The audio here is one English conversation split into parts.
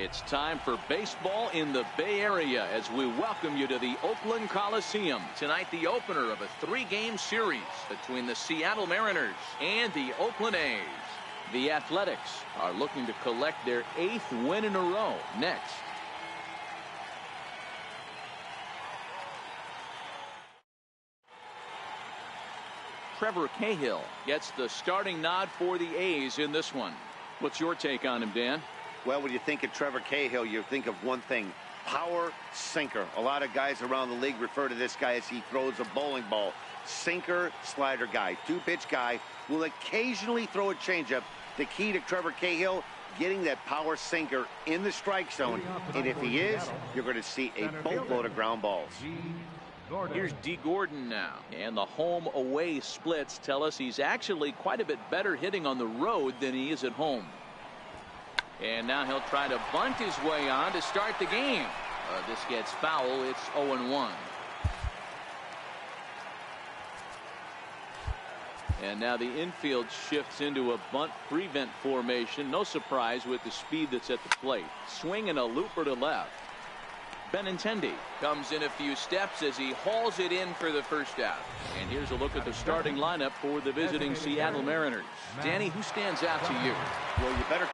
It's time for baseball in the Bay Area as we welcome you to the Oakland Coliseum. Tonight, the opener of a 3-game series between the Seattle Mariners and the Oakland A's. The Athletics are looking to collect their 8th win in a row next. Trevor Cahill gets the starting nod for the A's in this one. What's your take on him, Dan? Well, when you think of Trevor Cahill, you think of one thing: power sinker. A lot of guys around the league refer to this guy as he throws a bowling ball. Sinker, slider guy, 2-pitch guy, will occasionally throw a changeup. The key to Trevor Cahill, getting that power sinker in the strike zone. And if he is, you're going to see a boatload of ground balls. Here's D. Gordon now. And the home-away splits tell us he's actually quite a bit better hitting on the road than he is at home. And now he'll try to bunt his way on to start the game. This gets foul. It's 0-1. And now the infield shifts into a bunt prevent formation. No surprise with the speed that's at the plate. Swing and a looper to left. Benintendi comes in a few steps as he hauls it in for the first out. And here's a look at the starting lineup for the visiting Seattle Mariners. Danny, who stands out to you? Well, you better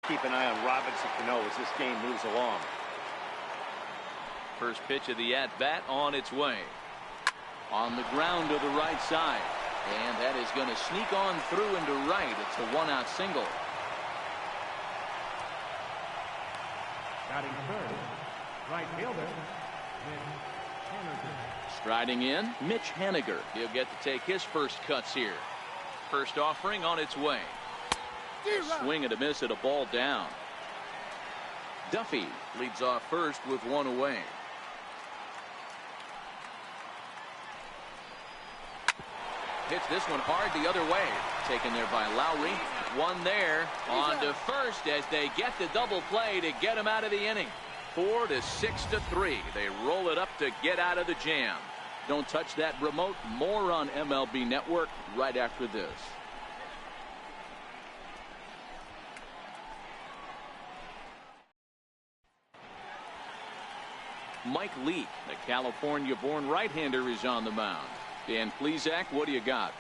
keep an eye on Robinson Cano as this game moves along. First pitch of the at-bat on its way. On the ground to the right side. And that is going to sneak on through into right. It's a 1-out single. Batting third, right fielder, striding in, Mitch Haniger. He'll get to take his first cuts here. First offering on its way. Swing and a miss at a ball down. Duffy leads off first with one away. Hits this one hard the other way. Taken there by Lowry. One there on to first as they get the double play to get him out of the inning. 4-6-3. They roll it up to get out of the jam. Don't touch that remote. More on MLB Network right after this. Mike Leake, the California-born right-hander, is on the mound. Dan Plesac, what do you got?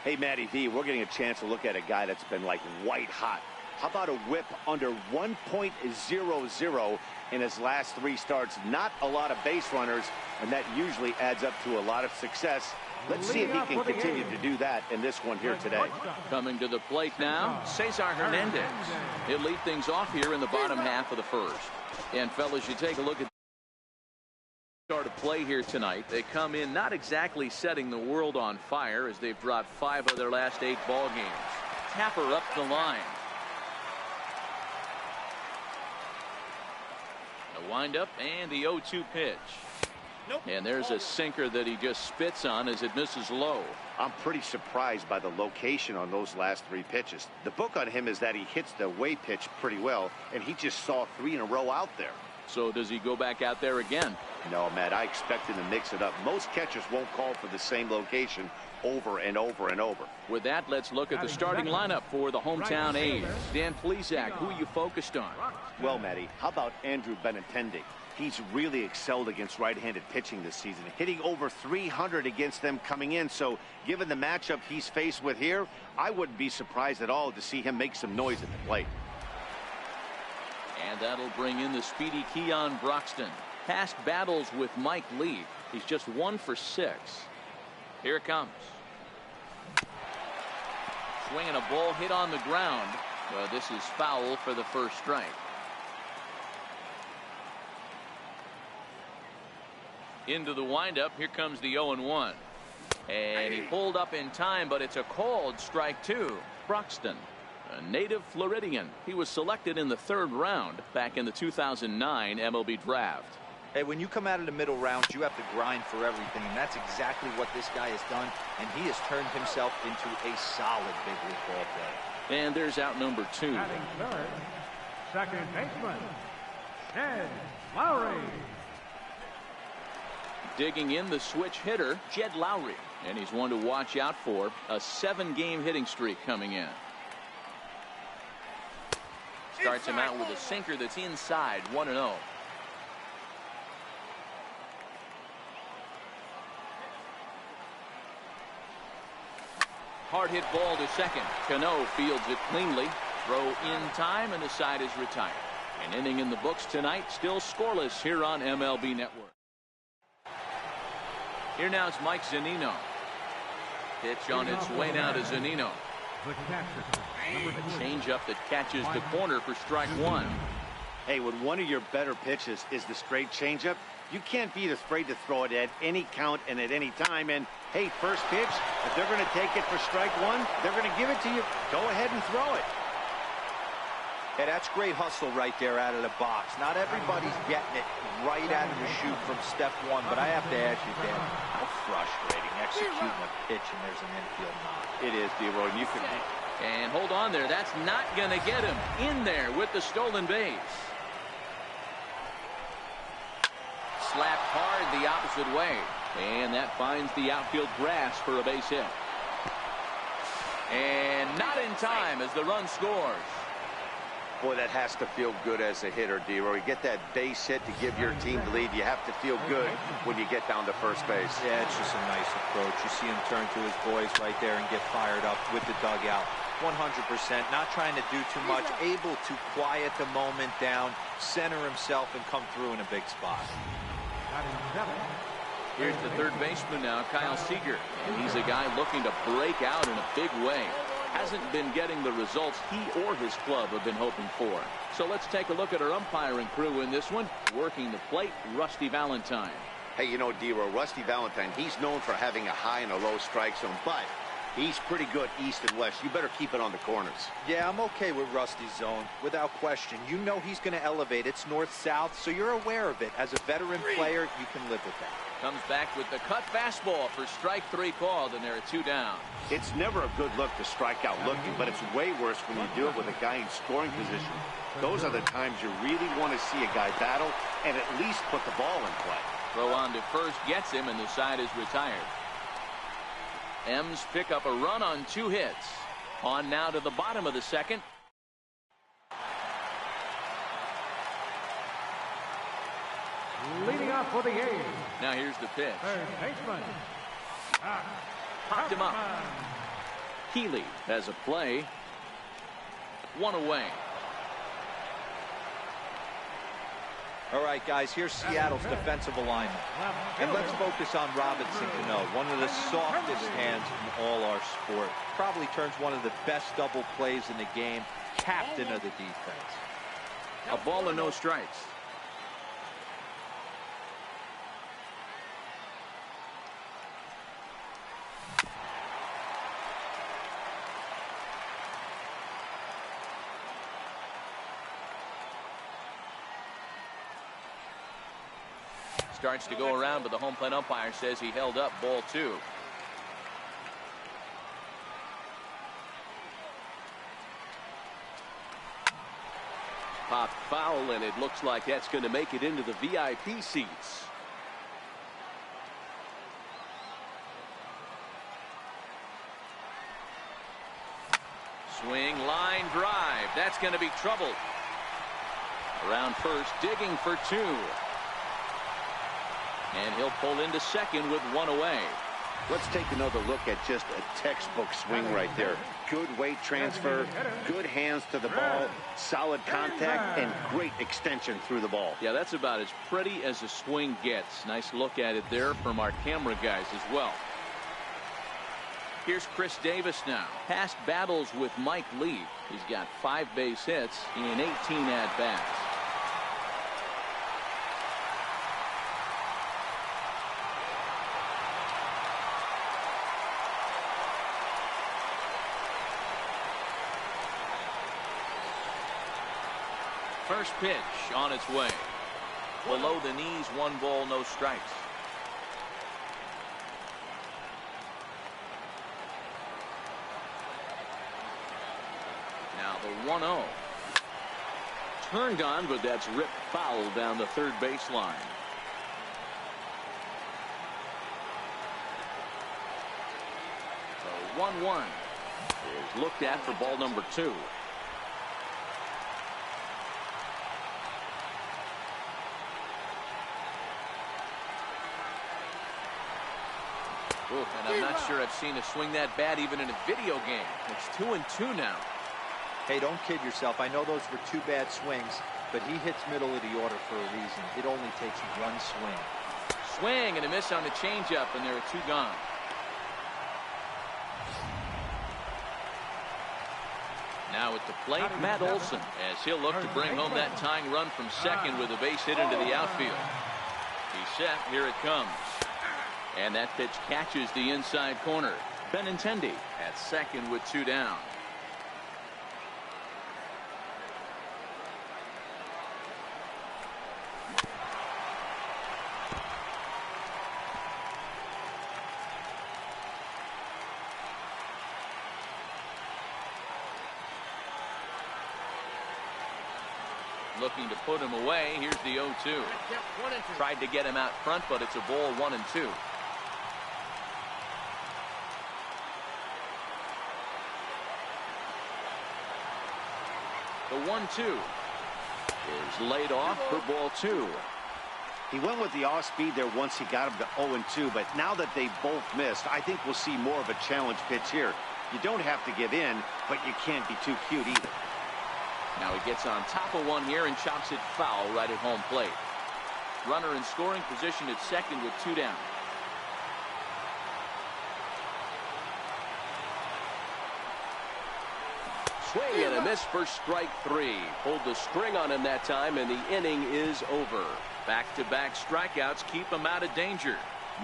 Hey, Matty V, we're getting a chance to look at a guy that's been like white hot. How about a whip under 1.00 in his last 3 starts? Not a lot of base runners, and that usually adds up to a lot of success. Let's see if he can continue to do that in this one here today. Coming to the plate now, Cesar Hernandez. He'll lead things off here in the bottom half of the first. And fellas, you take a look at the start of play here tonight. They come in not exactly setting the world on fire as they've dropped 5 of their last 8 ball games. Tapper up the line. The windup and the 0-2 pitch. Nope. And there's a sinker that he just spits on as it misses low. I'm pretty surprised by the location on those last 3 pitches. The book on him is that he hits the away pitch pretty well, and he just saw 3 in a row out there. So does he go back out there again? No, Matt, I expect him to mix it up. Most catchers won't call for the same location over and over and over. With that, let's look at the starting lineup for the hometown A's. Dan Plesac, who are you focused on? Well, Matty, how about Andrew Benintendi? He's really excelled against right-handed pitching this season, hitting over 300 against them coming in. So given the matchup he's faced with here, I wouldn't be surprised at all to see him make some noise at the plate. And that'll bring in the speedy Keon Broxton. Past battles with Mike Leake, he's just 1 for 6. Here it comes. Swinging a ball hit on the ground. Well, this is foul for the first strike. Into the windup. Here comes the 0-1. And he pulled up in time, but it's a called strike 2. Broxton, a native Floridian. He was selected in the 3rd round back in the 2009 MLB draft. Hey, when you come out of the middle rounds, you have to grind for everything, and that's exactly what this guy has done, and he has turned himself into a solid big league ball player. And there's out number 2. Batting third, second baseman, Jed Lowry. Digging in the switch hitter, Jed Lowry. And he's one to watch out for. A 7-game hitting streak coming in. Starts him out with a sinker that's inside, 1-0. Hard hit ball to second. Cano fields it cleanly. Throw in time, and the side is retired. An inning in the books tonight, still scoreless here on MLB Network. Here now is Mike Zunino. Pitch on its way now to Zunino. A changeup that catches the corner for strike 1. Hey, when one of your better pitches is the straight changeup, you can't be afraid to throw it at any count and at any time. And hey, first pitch, if they're going to take it for strike 1, they're going to give it to you. Go ahead and throw it. Hey, that's great hustle right there out of the box. Not everybody's getting it right out of the chute from step 1, but I have to ask you, Dan, how frustrating executing a pitch and there's an infield knock. It is, D-Roy, and you can. And hold on there. That's not going to get him in there with the stolen base. Slapped hard the opposite way. And that finds the outfield grass for a base hit. And not in time as the run scores. Boy, that has to feel good as a hitter, D-Roy. You get that base hit to give your team the lead. You have to feel good when you get down to first base. Yeah, it's just a nice approach. You see him turn to his boys right there and get fired up with the dugout. 100%, not trying to do too much, able to quiet the moment down, center himself, and come through in a big spot. Here's the third baseman now, Kyle Seager. And he's a guy looking to break out in a big way. Hasn't been getting the results he or his club have been hoping for. So let's take a look at our umpiring crew in this one. Working the plate, Rusty Valentine. Hey, you know, D-Roy, Rusty Valentine, he's known for having a high and a low strike zone, but he's pretty good east and west. You better keep it on the corners. Yeah, I'm okay with Rusty's zone, without question. You know he's going to elevate. It's north-south, so you're aware of it. As a veteran player, you can live with that. Comes back with the cut fastball for strike 3 called, and there are 2 down. It's never a good look to strike out looking, but it's way worse when you do it with a guy in scoring position. Those are the times you really want to see a guy battle and at least put the ball in play. Throw on to first gets him, and the side is retired. M's pick up a run on 2 hits. On now to the bottom of the second. Leading off for the A's. Now here's the pitch. Third baseman. Popped him up. Healy has a play. One away. All right, guys, here's Seattle's defensive alignment. And let's focus on Robinson Cano, one of the softest hands in all our sport. Probably turns one of the best double plays in the game. Captain of the defense. A ball and no strikes. Starts to go around, but the home plate umpire says he held up. Ball 2. Popped foul, and it looks like that's going to make it into the VIP seats. Swing, line drive. That's going to be trouble. Around first, digging for 2. And he'll pull into second with 1 away. Let's take another look at just a textbook swing right there. Good weight transfer, good hands to the ball, solid contact, and great extension through the ball. Yeah, that's about as pretty as a swing gets. Nice look at it there from our camera guys as well. Here's Chris Davis now. Past battles with Mike Lee. He's got 5 base hits in 18 at-bats. First pitch on its way. Below the knees, 1 ball, no strikes. Now the 1-0. Turned on, but that's ripped foul down the third baseline. The 1-1 is looked at for ball number 2. And I'm not sure I've seen a swing that bad even in a video game. It's 2-2 now. Hey, don't kid yourself. I know those were 2 bad swings, but he hits middle of the order for a reason. It only takes 1 swing. Swing and a miss on the changeup, and there are 2 gone. Now at the plate, Matt Olson, as he'll look to bring home that tying run from second with a base hit into the outfield. He's set. Here it comes. And that pitch catches the inside corner. Benintendi at second with 2 down. Looking to put him away. Here's the 0-2. Tried to get him out front, but it's a ball 1-2. The 1-2 is laid off for ball 2. He went with the off speed there once he got him to 0-2, but now that they both missed, I think we'll see more of a challenge pitch here. You don't have to give in, but you can't be too cute either. Now he gets on top of one here and chops it foul right at home plate. Runner in scoring position at second with 2 down. Swing and a miss for strike 3. Pulled the string on him that time, and the inning is over. Back-to-back strikeouts keep him out of danger.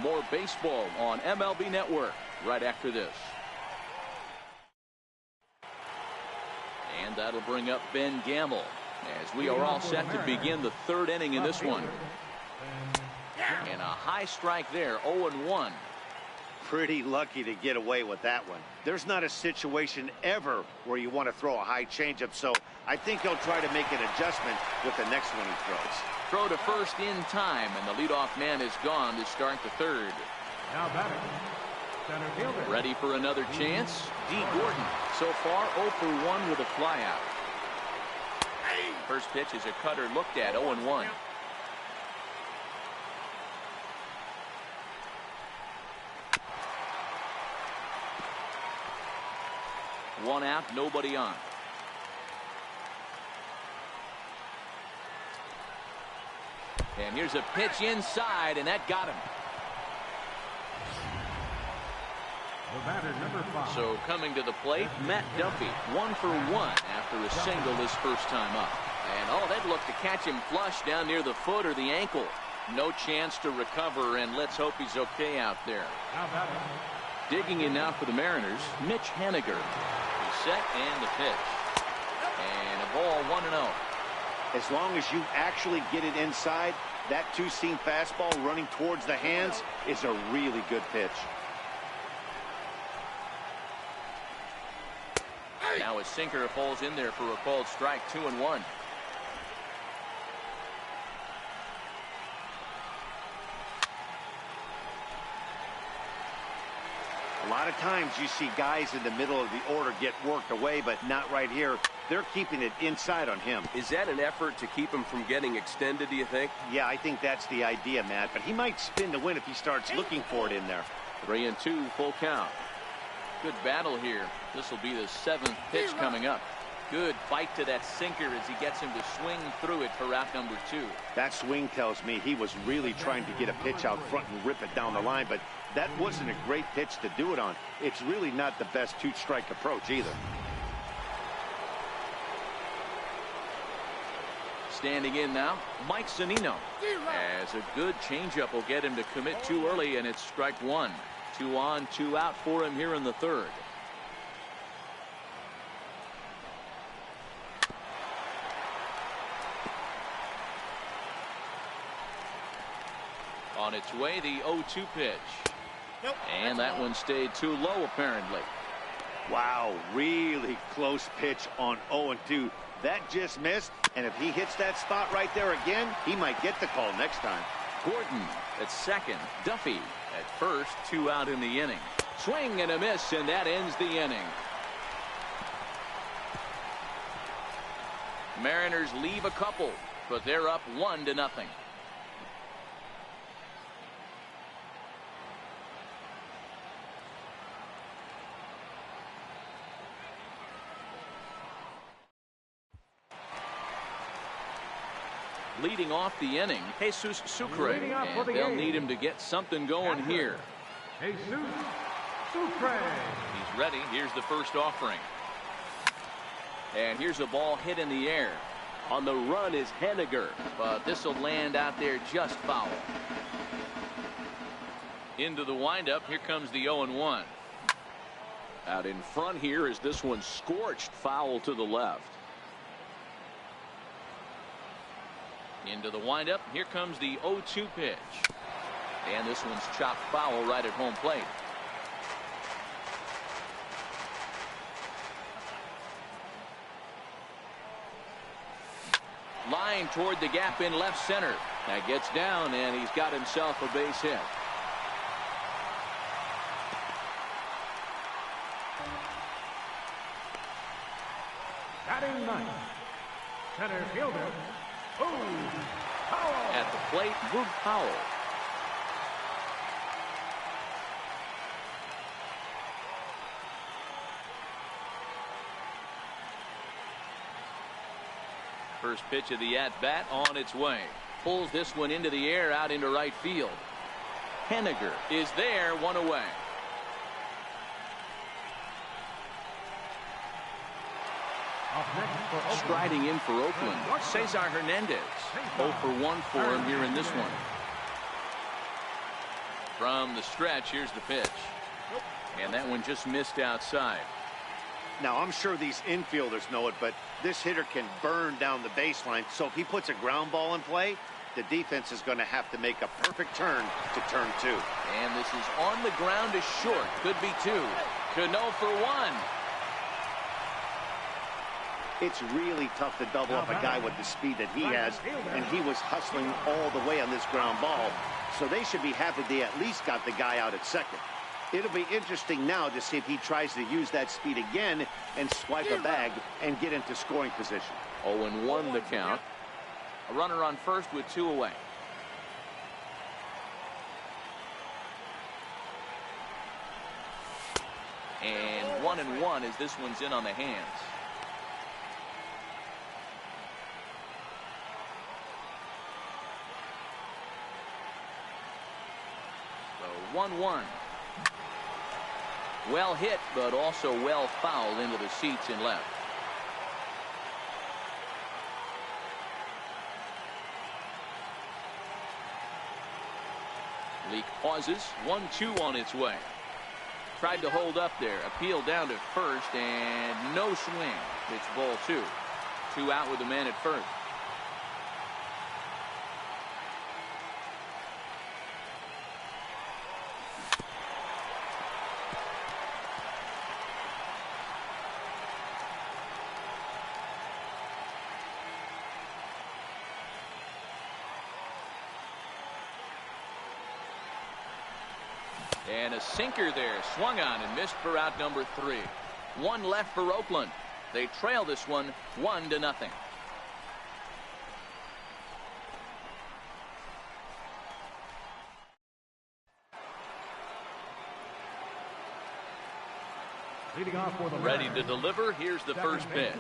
More baseball on MLB Network right after this. And that'll bring up Ben Gamble as we are all set to begin the 3rd inning in this one. And a high strike there, 0-1. Pretty lucky to get away with that one. There's not a situation ever where you want to throw a high changeup, so I think he'll try to make an adjustment with the next one he throws. Throw to first in time, and the leadoff man is gone to start the 3rd. Now batting, center fielder. Ready for another chance? D. Gordon. So far 0 for 1 with a flyout. First pitch is a cutter looked at, 0-1. 1 out, nobody on. And here's a pitch inside, and that got him. The batter, number 5. So coming to the plate, Matt Duffy, 1 for 1 after a single his first time up. And oh, they'd look to catch him flush down near the foot or the ankle. No chance to recover, and let's hope he's okay out there. Now batting. Digging in now for the Mariners, Mitch Haniger. He's set and the pitch. And a ball 1-0. As long as you actually get it inside, that two-seam fastball running towards the hands is a really good pitch. Now a sinker falls in there for a called strike. 2-1. A lot of times you see guys in the middle of the order get worked away, but not right here. They're keeping it inside on him. Is that an effort to keep him from getting extended, do you think? Yeah, I think that's the idea, Matt. But he might spin to win if he starts looking for it in there. 3-2, full count. Good battle here. This will be the 7th pitch coming up. Good fight to that sinker as he gets him to swing through it for out number 2. That swing tells me he was really trying to get a pitch out front and rip it down the line, but that wasn't a great pitch to do it on. It's really not the best two-strike approach either. Standing in now, Mike Zunino. As a good changeup will get him to commit too early, and it's strike 1. 2 on, 2 out for him here in the 3rd. On its way, the 0-2 pitch. Nope. And that one stayed too low, apparently. Wow, really close pitch on 0-2. That just missed, and if he hits that spot right there again, he might get the call next time. Gordon at second. Duffy at first. 2 out in the inning. Swing and a miss, and that ends the inning. Mariners leave a couple, but they're up 1-0. Leading off the inning, Jesus Sucre, and they'll need him to get something going here. Jesus Sucre. He's ready. Here's the first offering. And here's a ball hit in the air. On the run is Haniger, but this will land out there just foul. Into the windup, here comes the 0-1. Out in front here is this one scorched foul to the left. Into the windup, here comes the 0-2 pitch. And this one's chopped foul right at home plate. Line toward the gap in left center. That gets down, and he's got himself a base hit. Batting ninth, center fielder, Powell. At the plate, Boog Powell. First pitch of the at-bat on its way. Pulls this one into the air out into right field. Haniger is there, 1 away. Striding in for Oakland, Cesar Hernandez. 0 for 1 for him here in this one. From the stretch, here's the pitch. And that one just missed outside. Now, I'm sure these infielders know it, but this hitter can burn down the baseline. So if he puts a ground ball in play, the defense is going to have to make a perfect turn to turn 2. And this is on the ground is short. Could be 2. Cano for 1. It's really tough to double up a guy with the speed that he has, and he was hustling all the way on this ground ball. So they should be happy they at least got the guy out at second. It'll be interesting now to see if he tries to use that speed again and swipe a bag and get into scoring position. 0-1 the count. A runner on first with 2 away. And 1 1-1 as this one's in on the hands. So 1-1. Well hit, but also well fouled into the seats in left. Leak pauses. 1-2 on its way. Tried to hold up there. Appeal down to first and no swing. It's ball 2. 2 out with the man at first. And a sinker there, swung on and missed for out number 3. 1 left for Oakland. They trail this one 1-0. Leading off for the ready to deliver. Here's the first pitch.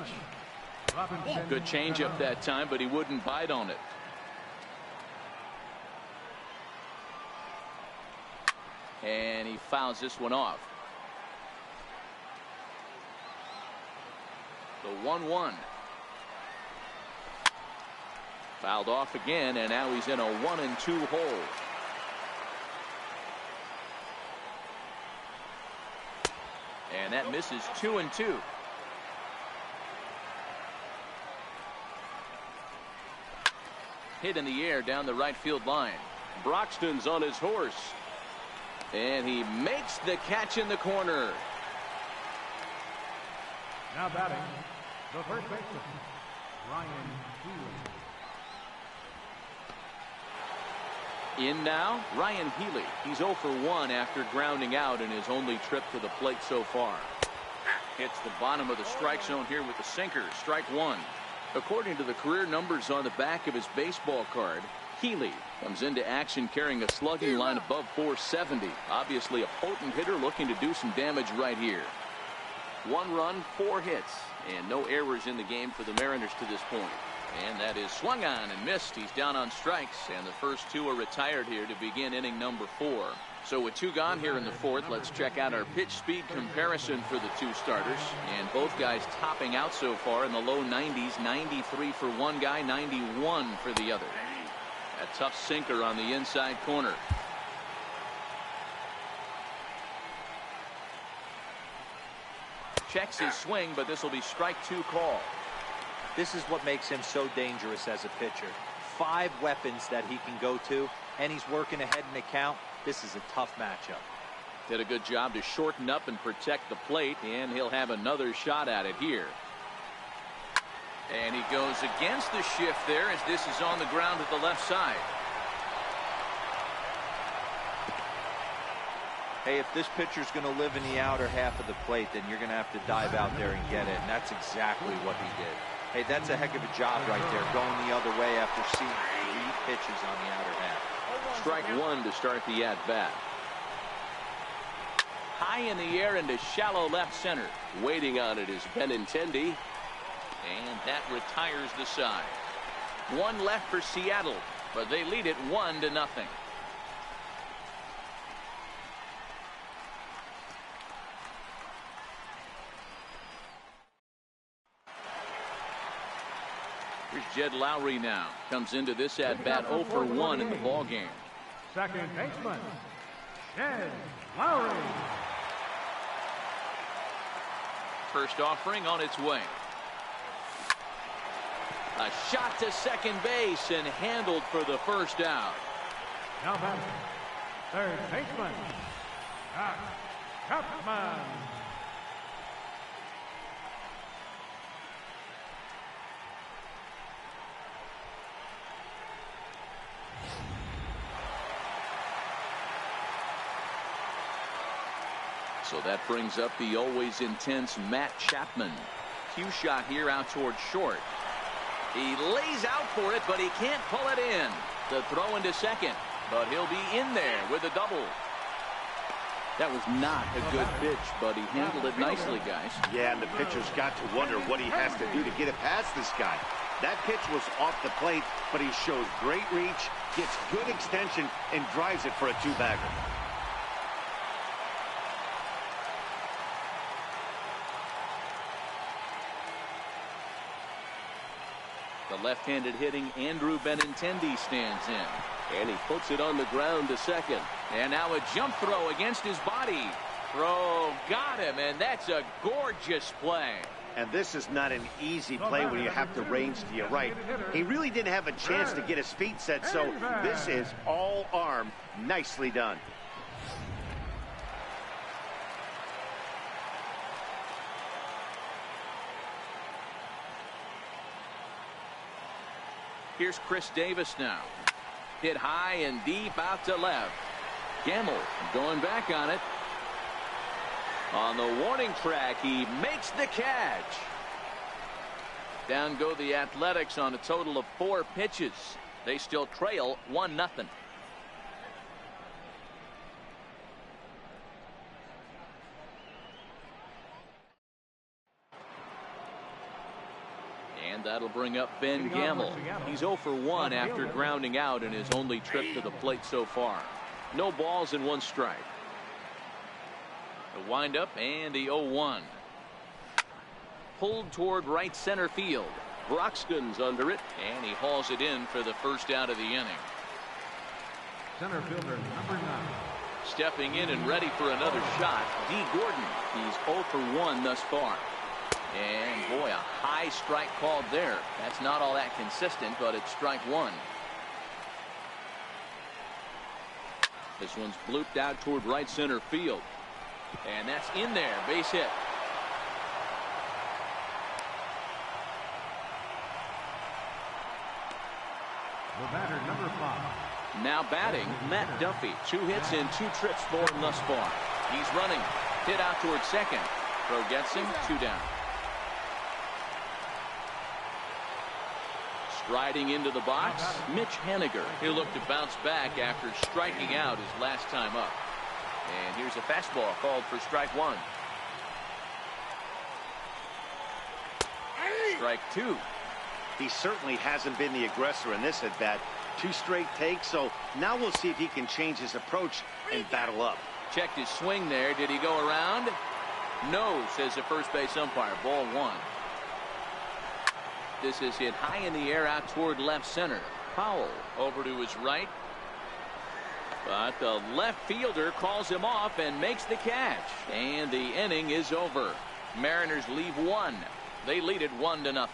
Good changeup that time, but he wouldn't bite on it. And he fouls this one off. The 1-1. Fouled off again, and now he's in a 1-2 hole. And that misses 2-2. Hit in the air down the right field line. Broxton's on his horse. And he makes the catch in the corner. Now batting, the first baseman, Ryan Healy. In now, Ryan Healy. He's 0 for 1 after grounding out in his only trip to the plate so far. Hits the bottom of the strike zone here with the sinker. Strike 1. According to the career numbers on the back of his baseball card, Healy comes into action carrying a slugging line above 470. Obviously a potent hitter looking to do some damage right here. 1 run, 4 hits, and no errors in the game for the Mariners to this point. And that is swung on and missed. He's down on strikes, and the first 2 are retired here to begin inning number 4. So with 2 gone here in the 4th, let's check out our pitch speed comparison for the 2 starters. And both guys topping out so far in the low 90s. 93 for one guy, 91 for the other. A tough sinker on the inside corner. Checks his swing, but this will be strike 2 call. This is what makes him so dangerous as a pitcher. 5 weapons that he can go to, and he's working ahead in the count. This is a tough matchup. Did a good job to shorten up and protect the plate, and he'll have another shot at it here. And he goes against the shift there as this is on the ground at the left side. Hey, if this pitcher's going to live in the outer half of the plate, then you're going to have to dive out there and get it, and that's exactly what he did. Hey, that's a heck of a job right there, going the other way after seeing 3 pitches on the outer half. Strike 1 to start the at-bat. High in the air into shallow left center. Waiting on it is Benintendi. And that retires the side. 1 left for Seattle, but they lead it 1-0. Here's Jed Lowry now. Comes into this at-bat 0 for 1 in the ballgame. Second baseman, Jed Lowry. First offering on its way. A shot to second base and handled for the first out. Now batting, third baseman, Scott Chapman. So that brings up the always intense Matt Chapman. Cue shot here out towards short. He lays out for it, but he can't pull it in. The throw into second, but he'll be in there with a double. That was not a good pitch, but he handled it nicely, guys. Yeah, and the pitcher's got to wonder what he has to do to get it past this guy. That pitch was off the plate, but he shows great reach, gets good extension, and drives it for a two-bagger. The left-handed hitting Andrew Benintendi stands in. And he puts it on the ground to second. And now a jump throw against his body. Throw got him, and that's a gorgeous play. And this is not an easy play when you have to range to your right. He really didn't have a chance to get his feet set, so this is all arm. Nicely done. Here's Chris Davis now. Hit high and deep out to left. Gamble going back on it. On the warning track, he makes the catch. Down go the Athletics on a total of 4 pitches. They still trail 1-0. And that'll bring up Ben Gamble. He's 0 for 1 after grounding out in his only trip to the plate so far. No balls and 1 strike. The windup and the 0-1. Pulled toward right center field. Broxton's under it, and he hauls it in for the first out of the inning. Center fielder number 9. Stepping in and ready for another shot, D. Gordon. He's 0 for 1 thus far. And boy, a high strike called there. That's not all that consistent, but it's strike 1. This one's blooped out toward right center field. And that's in there. Base hit. The batter number 5. Now batting, Matt Duffy. 2 hits and 2 trips for him thus far. He's running. Hit out toward second. Throw gets him. 2 down. Striding into the box, Mitch Haniger. He'll look to bounce back after striking out his last time up. And here's a fastball called for strike 1. Strike 2. He certainly hasn't been the aggressor in this at bat. 2 straight takes, so now we'll see if he can change his approach and battle up. Checked his swing there. Did he go around? No, says the first base umpire. Ball 1. This is hit high in the air out toward left center. Powell over to his right. But the left fielder calls him off and makes the catch. And the inning is over. Mariners leave 1. They lead it 1-0.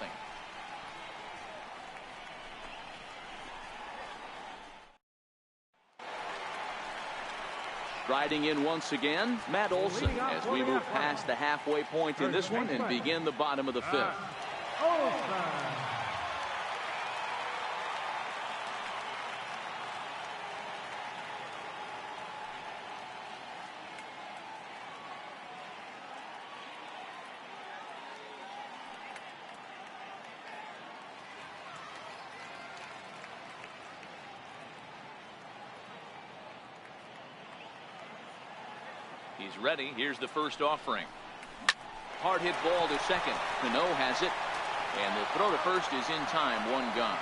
Striding in once again, Matt Olson, as we move past the halfway point in this one and begin the bottom of the 5th. He's ready. Here's the first offering. Hard hit ball to second. Cano has it. And the throw to first is in time. 1 gone.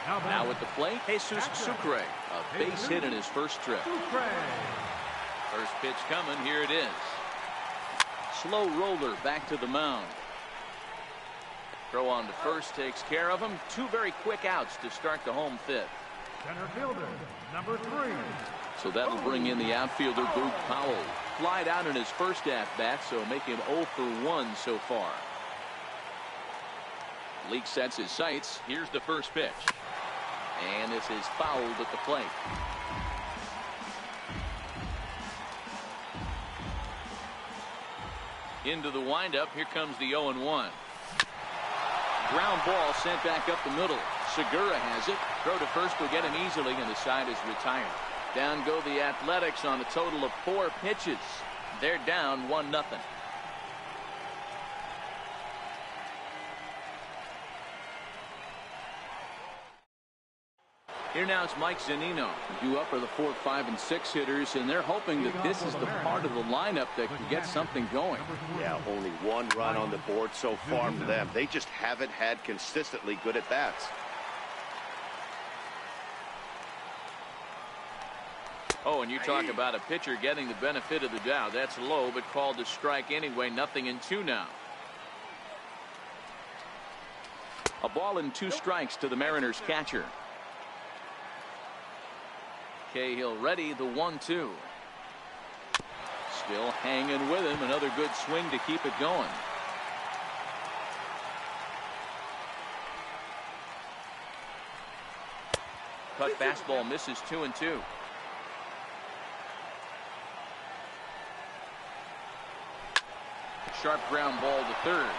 Now at the plate, Jesus Sucre. A base hit in his first trip. First pitch coming. Here it is. Slow roller back to the mound. Throw on to first takes care of him. 2 very quick outs to start the home 5th. Center fielder number 3. So that'll bring in the outfielder, Boog Powell. Flied out in his first at-bat, so make him 0 for 1 so far. Leake sets his sights. Here's the first pitch. And this is fouled at the plate. Into the windup. Here comes the 0-1. Ground ball sent back up the middle. Segura has it. Throw to first will get him easily, and the side is retired. Down go the Athletics on a total of 4 pitches. They're down 1-0. Here now it's Mike Zunino. Due up are the 4, 5, and 6 hitters, and they're hoping that this is the part of the lineup that can get something going. Yeah, only one run on the board so far for them. They just haven't had consistently good at bats. Oh, and you talk about a pitcher getting the benefit of the doubt. That's Lowe, but called to strike anyway. 0-2 now. A ball and 2 strikes to the Mariners catcher. Cahill ready, the 1-2. Still hanging with him. Another good swing to keep it going. Cut fastball misses 2-2. Sharp ground ball to third.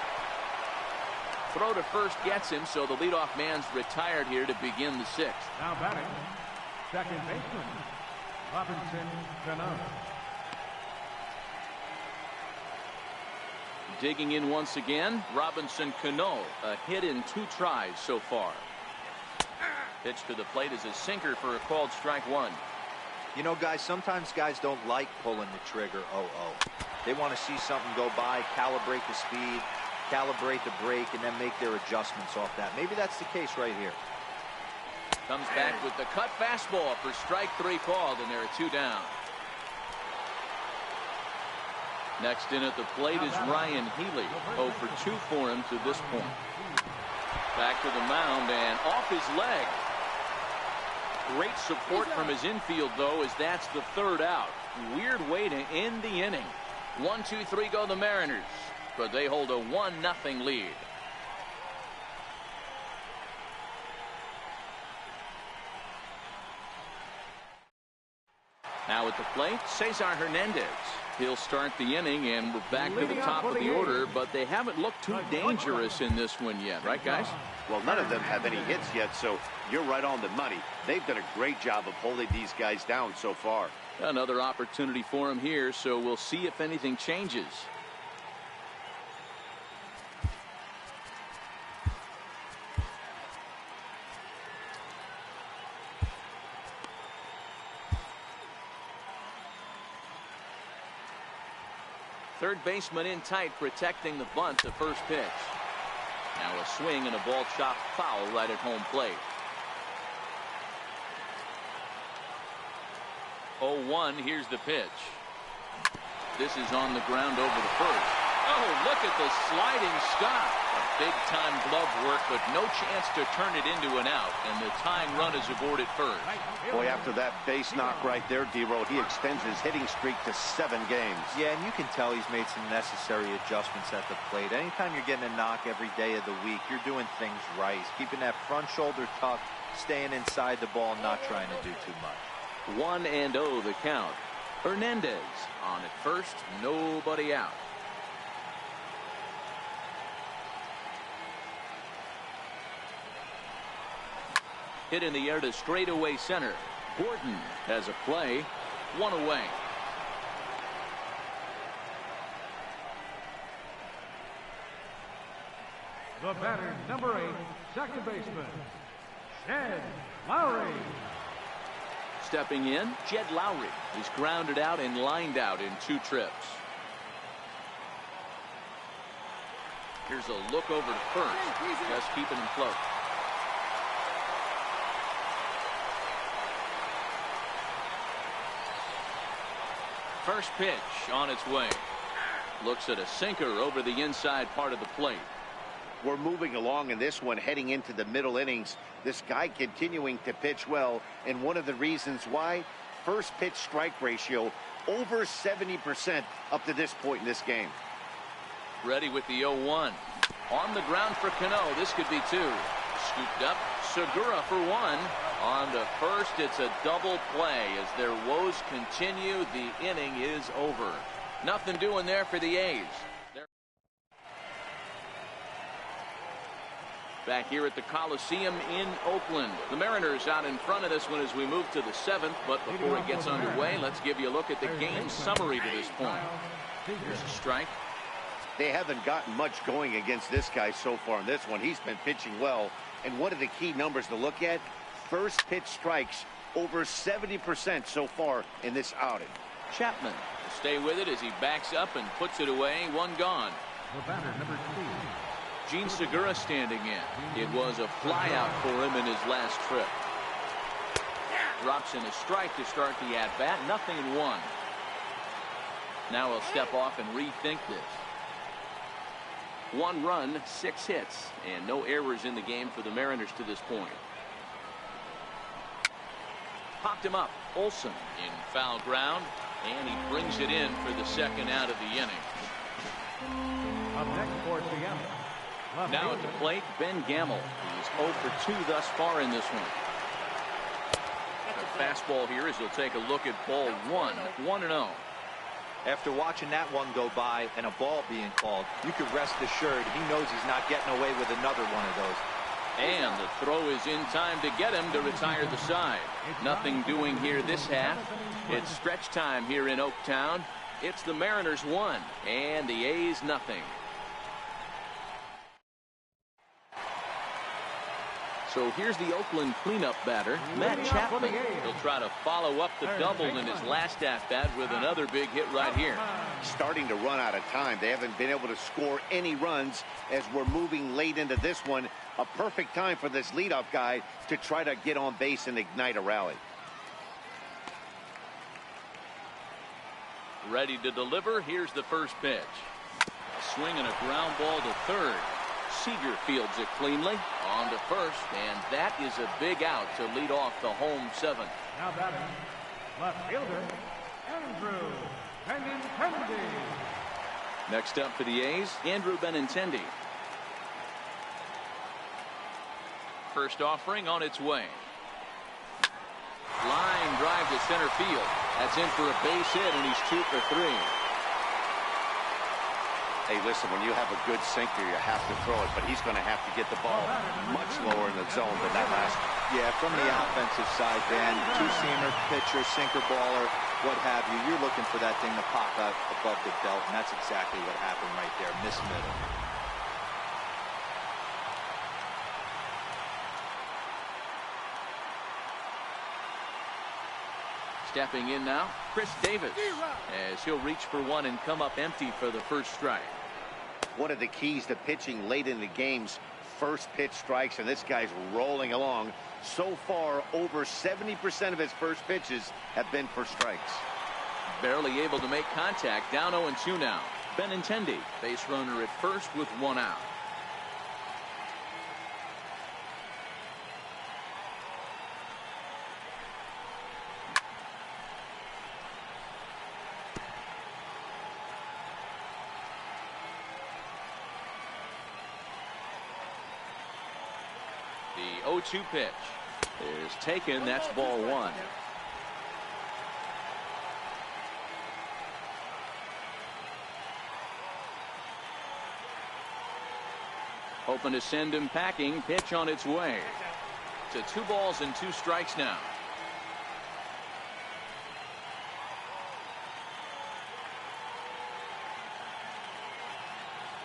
Throw to first gets him, so the leadoff man's retired here to begin the 6th. Now batting, second baseman, Robinson Cano. Digging in once again, Robinson Cano. A hit in 2 tries so far. Pitch to the plate is a sinker for a called strike 1. You know, guys, sometimes guys don't like pulling the trigger. They want to see something go by, calibrate the speed, calibrate the break, and then make their adjustments off that. Maybe that's the case right here. Comes back with the cut fastball for strike 3 called, and there are 2 down. Next in at the plate is Ryan Healy. 0 for 2 for him to this point. Back to the mound and off his leg. Great support from his infield, though, as that's the 3rd out. Weird way to end the inning. 1, 2, 3 go the Mariners, but they hold a 1-0 lead. Now at the plate, Cesar Hernandez. He'll start the inning, and we're back to the top of the order, but they haven't looked too dangerous in this one yet, right, guys? Well, none of them have any hits yet, so you're right on the money. They've done a great job of holding these guys down so far. Another opportunity for him here, so we'll see if anything changes. Third baseman in tight, protecting the bunt. The first pitch. Now a swing and a ball chopped foul right at home plate. 0-1. Here's the pitch. This is on the ground over the first. Oh, look at the sliding stop. A big-time glove work, but no chance to turn it into an out, and the tying run is aboard at first. Boy, after that base knock right there, D-Roll, he extends his hitting streak to 7 games. Yeah, and you can tell he's made some necessary adjustments at the plate. Anytime you're getting a knock every day of the week, you're doing things right. He's keeping that front shoulder tucked, staying inside the ball, not trying to do too much. 1-0 the count. Hernandez on at first, nobody out. Hit in the air to straightaway center. Gordon has a play. 1 away. The batter, number 8, second baseman, Jed Lowry. Stepping in, Jed Lowry. He's grounded out and lined out in 2 trips. Here's a look over to first. Just keeping him float. First pitch on its way. Looks at a sinker over the inside part of the plate. We're moving along in this one, heading into the middle innings. This guy continuing to pitch well, and one of the reasons why, first pitch strike ratio over 70% up to this point in this game. Ready with the 0-1. On the ground for Cano. This could be 2. Scooped up. Segura for 1. On to first, it's a double play. As their woes continue, the inning is over. Nothing doing there for the A's. Back here at the Coliseum in Oakland. The Mariners out in front of this one as we move to the 7th. But before it gets underway, let's give you a look at the game summary to this point. Here's a strike. They haven't gotten much going against this guy so far in this one. He's been pitching well. And one of the key numbers to look at, first pitch strikes, over 70% so far in this outing. Chapman will stay with it as he backs up and puts it away. One gone. The batter, number 2. Gene Segura standing in. It was a flyout for him in his last trip. Drops in a strike to start the at-bat. 0-1. Now he'll step off and rethink this. 1 run, 6 hits, and no errors in the game for the Mariners to this point. Popped him up. Olsen in foul ground, and he brings it in for the second out of the inning. Up next for Seattle. Now at the plate, Ben Gamel. He's 0 for 2 thus far in this one. A fastball here as he'll take a look at ball 1. 1-0. After watching that one go by and a ball being called, you can rest assured he knows he's not getting away with another one of those. And the throw is in time to get him to retire the side. Nothing doing here this half. It's stretch time here in Oaktown. It's the Mariners 1 and the A's nothing. So here's the Oakland cleanup batter, Matt Chapman. He'll try to follow up the double in his last at-bat with another big hit right here. Starting to run out of time. They haven't been able to score any runs as we're moving late into this one. A perfect time for this leadoff guy to try to get on base and ignite a rally. Ready to deliver. Here's the first pitch. A swing and a ground ball to third. Seager fields it cleanly on to first, and that is a big out to lead off the home 7th. Now batting, left fielder, Andrew Benintendi. Next up for the A's, Andrew Benintendi. First offering on its way. Line drive to center field. That's in for a base hit, and he's 2 for 3. Hey, listen, when you have a good sinker, you have to throw it, but he's going to have to get the ball much lower in the zone than that last. Yeah, from the offensive side, Dan, two-seamer, pitcher, sinker baller, what have you. You're looking for that thing to pop out above the belt, and that's exactly what happened right there. Miss middle. Stepping in now, Chris Davis, as he'll reach for one and come up empty for the first strike. One of the keys to pitching late in the game's first pitch strikes, and this guy's rolling along. So far, over 70% of his first pitches have been for strikes. Barely able to make contact, down 0-2 now. Benintendi, base runner at first with 1 out. The 0-2 pitch is taken. That's ball 1. Hoping to send him packing. Pitch on its way. To 2 balls and 2 strikes now.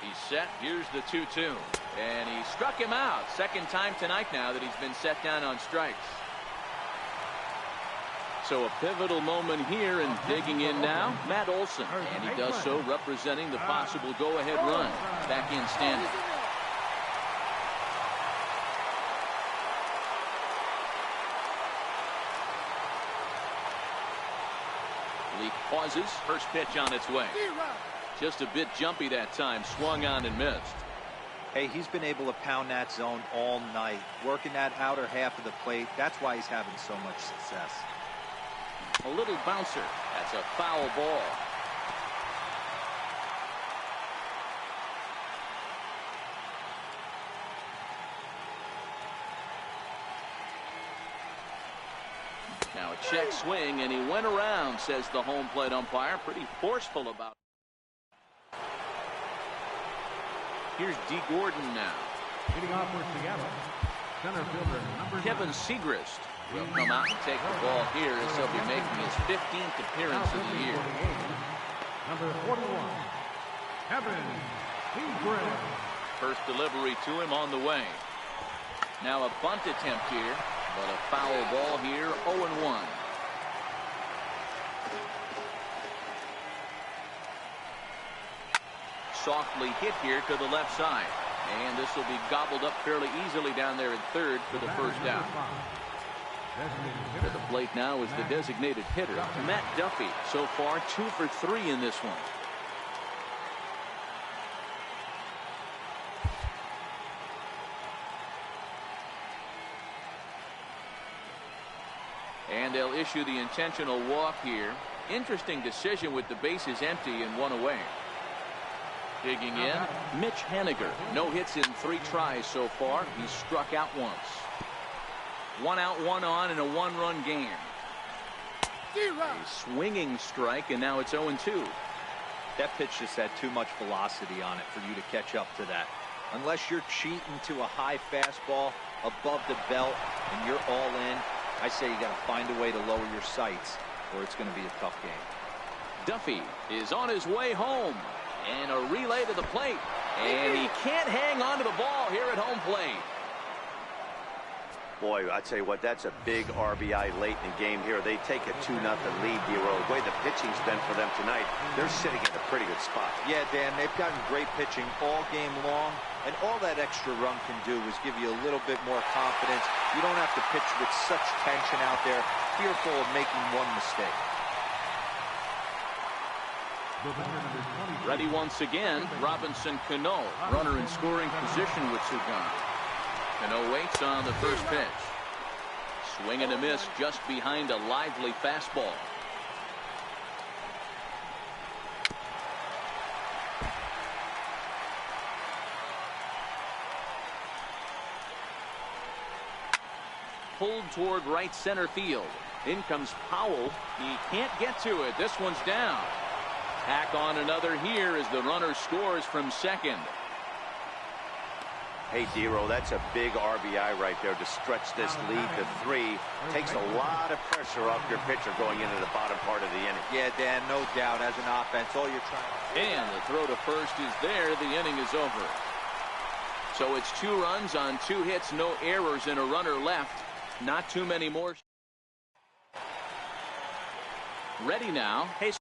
He's set. Here's the 2-2. And he struck him out. Second time tonight now that he's been set down on strikes. So a pivotal moment here, and digging in now, Matt Olson. And he does so representing the possible go-ahead run. Back in standing. Leak pauses. First pitch on its way. Just a bit jumpy that time. Swung on and missed. Hey, he's been able to pound that zone all night, working that outer half of the plate. That's why he's having so much success. A little bouncer. That's a foul ball. Now a check swing, and he went around, says the home plate umpire. Pretty forceful about it. Here's D. Gordon now. Hitting off for Seattle, center fielder number Kevin 9. Segrist will come out and take the ball here as he'll be making his 15th appearance of the year. Number 41, Kevin Segrist. First delivery to him on the way. Now a bunt attempt here. But a foul ball here, 0-1. Softly hit here to the left side. And this will be gobbled up fairly easily down there at third for the first out. To the plate now is the designated hitter, Matt Duffy. So far, 2 for 3 in this one. And they'll issue the intentional walk here. Interesting decision with the bases empty and 1 away. Digging in, Mitch Haniger. No hits in 3 tries so far. He's struck out once. 1 out, 1 on in a 1-run game. A swinging strike, and now it's 0-2. That pitch just had too much velocity on it for you to catch up to that. Unless you're cheating to a high fastball above the belt and you're all in, I say you got to find a way to lower your sights or it's going to be a tough game. Duffy is on his way home. And a relay to the plate. And he can't hang on to the ball here at home plate. Boy, I tell you what, that's a big RBI late in the game here. They take a 2-0 lead, Dero. The way the pitching's been for them tonight, they're sitting in a pretty good spot. Yeah, Dan, they've gotten great pitching all game long. And all that extra run can do is give you a little bit more confidence. You don't have to pitch with such tension out there, fearful of making one mistake. Ready once again, Robinson Cano, runner in scoring position with 2 gone. Cano waits on the first pitch. Swing and a miss just behind a lively fastball. Pulled toward right center field. In comes Powell. He can't get to it. This one's down. Tack on another here as the runner scores from second. Hey, Dero, that's a big RBI right there to stretch this lead to 3. Takes a lot of pressure off your pitcher going into the bottom part of the inning. Yeah, Dan, no doubt. As an offense, all you're trying. And the throw to first is there. The inning is over. So it's 2 runs on 2 hits, no errors, and a runner left. Not too many more. Ready now. Hey.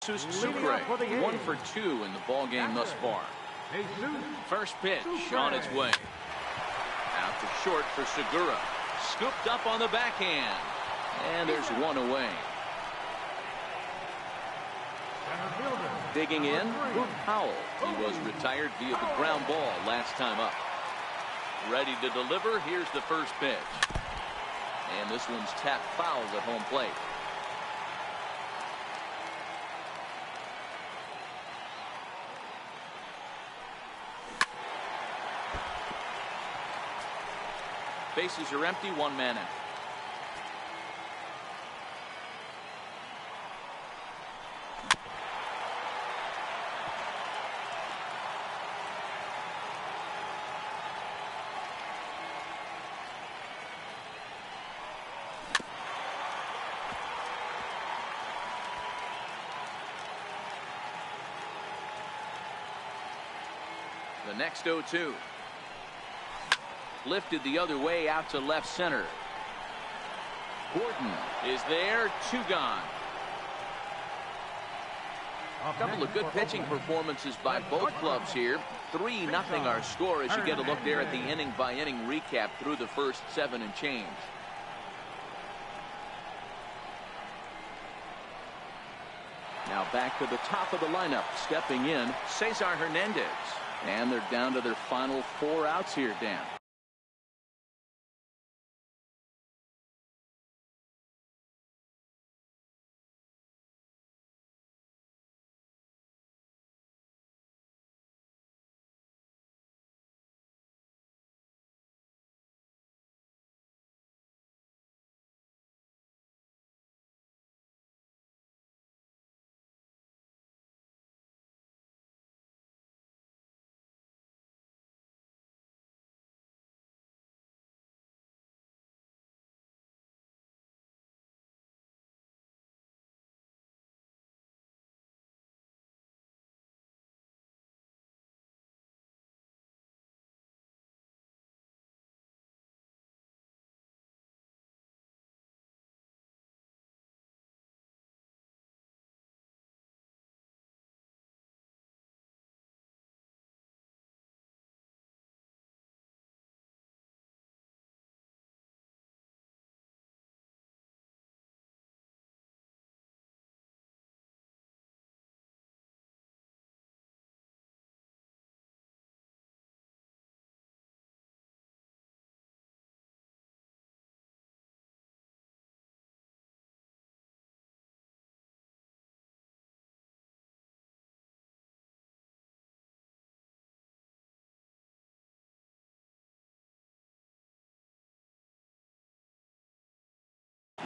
Sucre, 1 for 2 in the ball game thus far. First pitch on its way. Out to short for Segura. Scooped up on the backhand. And there's 1 away. Digging in, Powell. He was retired via the ground ball last time up. Ready to deliver. Here's the first pitch. And this one's tapped foul at home plate. Bases are empty, 1 man out. The next 0-2. Lifted the other way out to left center. Gordon is there. 2 gone. A couple of good pitching performances by both clubs here. 3-0 our score as you get a look there at the inning by inning recap through the first 7 and change. Now back to the top of the lineup. Stepping in, Cesar Hernandez. And they're down to their final 4 outs here, Dan.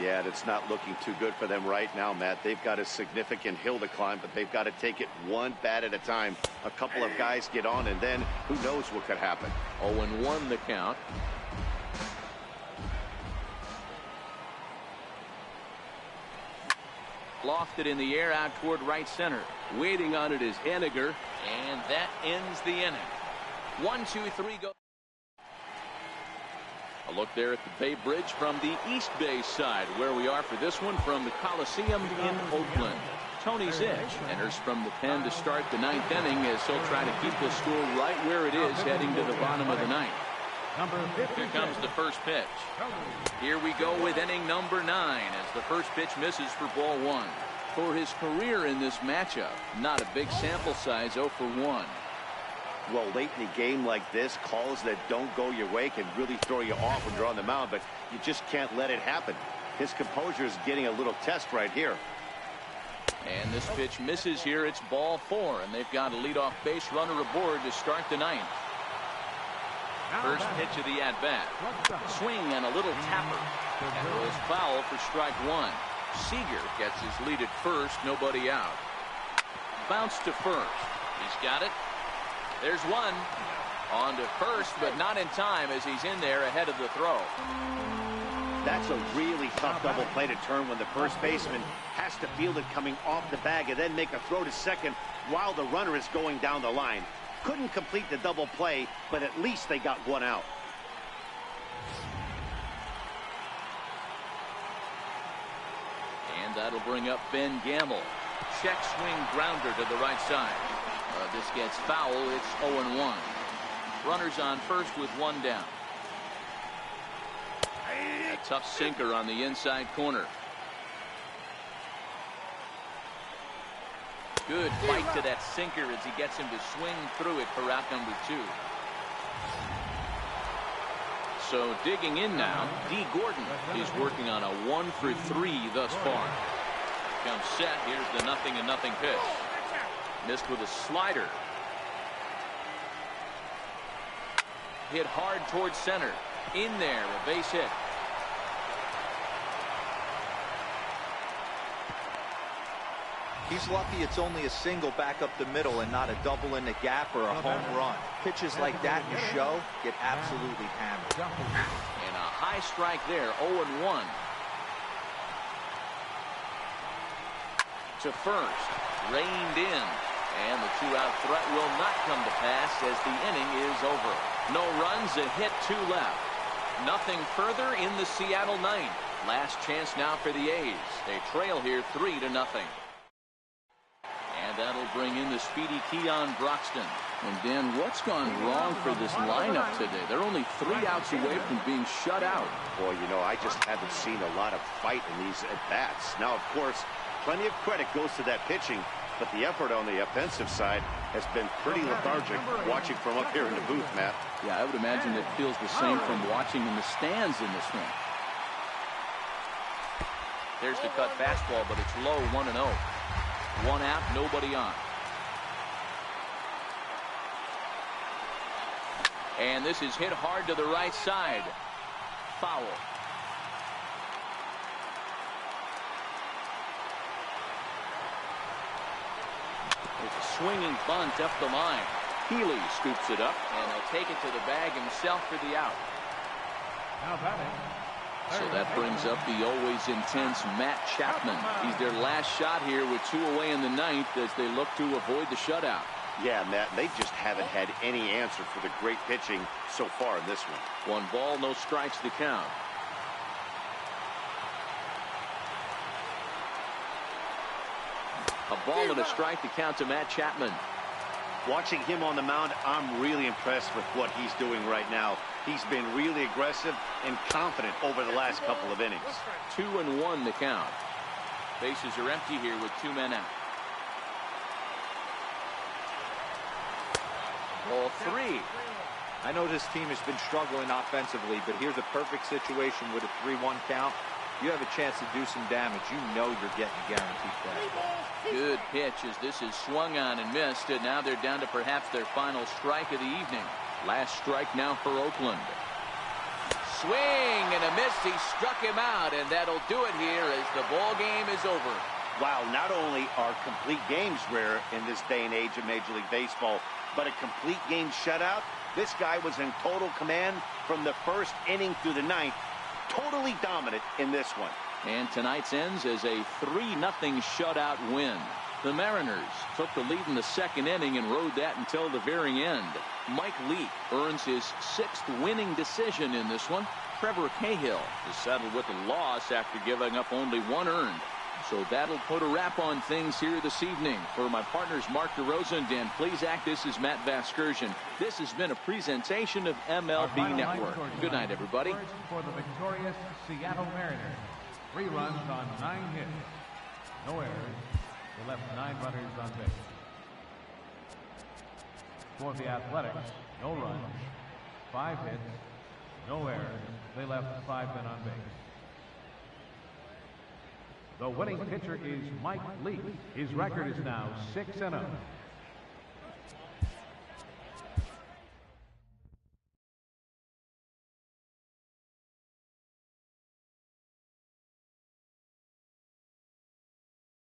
Yeah, that's not looking too good for them right now, Matt. They've got a significant hill to climb, but they've got to take it one bat at a time. A couple of guys get on, and then who knows what could happen. 0-1 the count. Lofted in the air out toward right center. Waiting on it is Henniger. And that ends the inning. 1, 2, 3 go. A look there at the Bay Bridge from the East Bay side, where we are for this one from the Coliseum in Oakland. Tony Zitch enters from the pen to start the 9th inning as he'll try to keep the score right where it is heading to the bottom of the 9th. Here comes the first pitch. Here we go with inning number 9 as the first pitch misses for ball 1. For his career in this matchup, not a big sample size, 0 for 1. Well, late in a game like this, calls that don't go your way can really throw you off when you're on the mound, but you just can't let it happen. His composure is getting a little test right here. And this pitch misses here. It's ball 4, and they've got a leadoff base runner aboard to start the 9th. First pitch of the at-bat. Swing and a little tapper. And it was foul for strike 1. Seager gets his lead at first, nobody out. Bounce to first. He's got it. There's one. On to first, but not in time as he's in there ahead of the throw. That's a really tough double play to turn when the first baseman has to field it coming off the bag and then make a throw to second while the runner is going down the line. Couldn't complete the double play, but at least they got one out. And that'll bring up Ben Gamble. Check swing grounder to the right side. This gets foul. It's 0-1. Runners on first with one down. A tough sinker on the inside corner. Good fight to that sinker as he gets him to swing through it for out number 2. So digging in now, D. Gordon is working on a 1 for 3 thus far. Comes set. Here's the 0-0 pitch. Missed with a slider. Hit hard towards center. In there, a base hit. He's lucky it's only a single back up the middle and not a double in the gap or a home run. Pitches like that in the show get absolutely hammered. And a high strike there, 0-1. To first, reined in. And the 2-out threat will not come to pass as the inning is over. No runs, a hit, 2 left. Nothing further in the Seattle 9th. Last chance now for the A's. They trail here 3-0. And that'll bring in the speedy Keon Broxton. And Dan, what's gone wrong for this lineup today? They're only 3 outs away from being shut out. Boy, you know, I just haven't seen a lot of fight in these at-bats. Now, of course, plenty of credit goes to that pitching, but the effort on the offensive side has been pretty lethargic watching from up here in the booth, Matt. Yeah, I would imagine it feels the same from watching in the stands in this one. There's the cut fastball, but it's low, 1-0. 1 out, nobody on. And this is hit hard to the right side. Foul. There's a swinging bunt up the line. Healy scoops it up, and he'll take it to the bag himself for the out. So that brings up the always intense Matt Chapman. He's their last shot here with 2 away in the 9th as they look to avoid the shutout. Yeah, Matt, they just haven't had any answer for the great pitching so far in this one. 1 ball, no strikes to count. A ball and a strike to count to Matt Chapman. Watching him on the mound, I'm really impressed with what he's doing right now. He's been really aggressive and confident over the last couple of innings. 2-1 the count. Bases are empty here with 2 men out. Ball 3. I know this team has been struggling offensively, but here's a perfect situation with a 3-1 count. You have a chance to do some damage. You know you're getting a guaranteed fastball. Good pitch as this is swung on and missed, and now they're down to perhaps their final strike of the evening. Last strike now for Oakland. swing and a miss. He struck him out, and that'll do it here as the ball game is over. Wow, not only are complete games rare in this day and age of Major League Baseball, but a complete game shutout. This guy was in total command from the first inning through the ninth. Totally dominant in this one. And tonight's ends as a 3-0 shutout win. The Mariners took the lead in the second inning and rode that until the very end. Mike Leake earns his 6th winning decision in this one. Trevor Cahill is settled with a loss after giving up only 1 earned. So that'll put a wrap on things here this evening. For my partners Mark DeRosa and Dan Plesac, this is Matt Vasgersian. This has been a presentation of MLB Network. Good night, everybody. For the victorious Seattle Mariners. 3 runs on 9 hits. No errors. They left 9 runners on base. For the Athletics, no runs, 5 hits, no errors. They left 5 men on base. The winning pitcher is Mike Leake. His record is now 6-0.